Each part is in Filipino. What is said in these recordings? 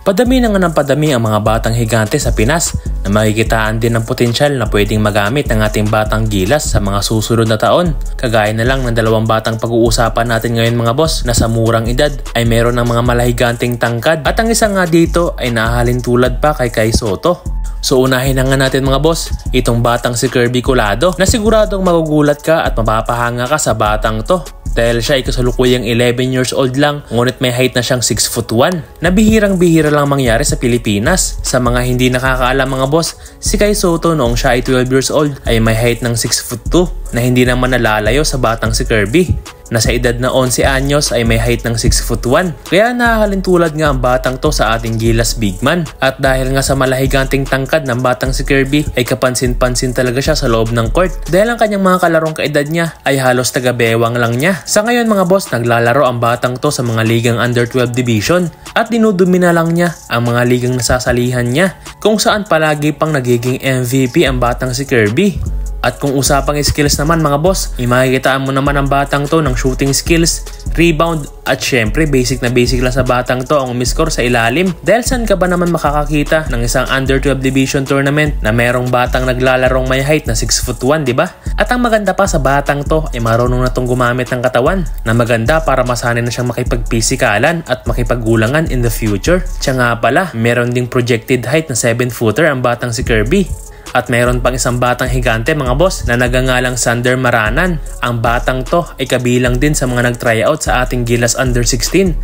Padami na nga ng padami ang mga batang higante sa Pinas na makikitaan din ng potensyal na pwedeng magamit ng ating batang Gilas sa mga susunod na taon. Kagaya na lang ng dalawang batang pag-uusapan natin ngayon mga boss na sa murang edad ay meron ng mga malahiganteng tangkad at ang isa nga dito ay nahahalin tulad pa kay Kai Sotto. So unahin na nga natin mga boss, itong batang si Kirby Collado na siguradong magugulat ka at mapapahanga ka sa batang to. Dahil siya ay kasalukuyang 11 years old lang, ngunit may height na siyang 6'1". Na bihirang-bihira lang mangyari sa Pilipinas. Sa mga hindi nakakaalam mga boss, si Kai Sotto noong siya ay 12 years old ay may height ng 6'2" na hindi naman nalalayo sa batang si Kirby. Na sa edad na 11 anyos ay may height ng 6'1". Kaya nahahalin tulad nga ang batang to sa ating Gilas Bigman. At dahil nga sa malahiganting tangkad ng batang si Kirby ay kapansin-pansin talaga siya sa loob ng court. Dahil ang kanyang mga kalarong kaedad niya ay halos taga-bewang lang niya. Sa ngayon mga boss, naglalaro ang batang to sa mga ligang under 12 division at dinudumi na lang niya ang mga ligang nasasalihan niya kung saan palagi pang nagiging MVP ang batang si Kirby. At kung usapang skills naman mga boss, makikitaan mo naman ang batang to ng shooting skills, rebound at syempre basic na basic lang sa batang to ang umiscore sa ilalim. Dahil saan ka ba naman makakakita ng isang under 12 division tournament na merong batang naglalarong may height na 6'1", di ba? At ang maganda pa sa batang to ay marunong na tong gumamit ng katawan na maganda para masanay na siyang makipagpisikalan at makipaggulangan in the future. Siya nga pala, meron ding projected height na 7'footer ang batang si Kirby. At mayroon pang isang batang higante mga boss na nagangalang Sander Maranan. Ang batang to ay kabilang din sa mga nag-tryout sa ating Gilas Under 16.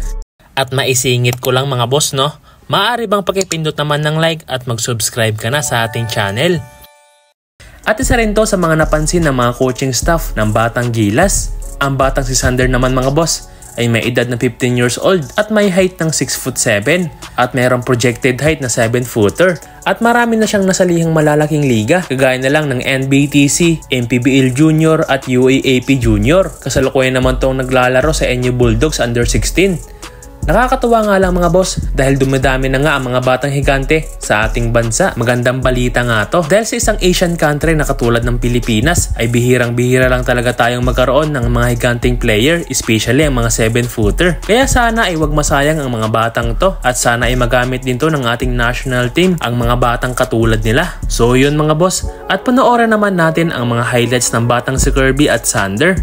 At maisingit ko lang mga boss no, maaari bang pakipindot naman ng like at mag-subscribe ka na sa ating channel. At isa rin to sa mga napansin ng mga coaching staff ng batang Gilas. Ang batang si Sander naman mga boss ay may edad na 15 years old at may height ng 6'7" at mayroong projected height na 7'footer. At marami na siyang nasalihang malalaking liga kagaya na lang ng NBTC, MPBL Junior at UAAP Junior. Kasalukuyan naman tong naglalaro sa NU Bulldogs Under 16. Nakakatuwa nga lang mga boss dahil dumadami na nga ang mga batang higante sa ating bansa. Magandang balita nga to dahil sa isang Asian country na katulad ng Pilipinas ay bihirang-bihira lang talaga tayong magkaroon ng mga higanting player, especially ang mga 7'footer. Kaya sana ay wag masayang ang mga batang to at sana ay magamit din to ng ating national team ang mga batang katulad nila. So yun mga boss, at panoorin naman natin ang mga highlights ng batang si Kirby at Sander.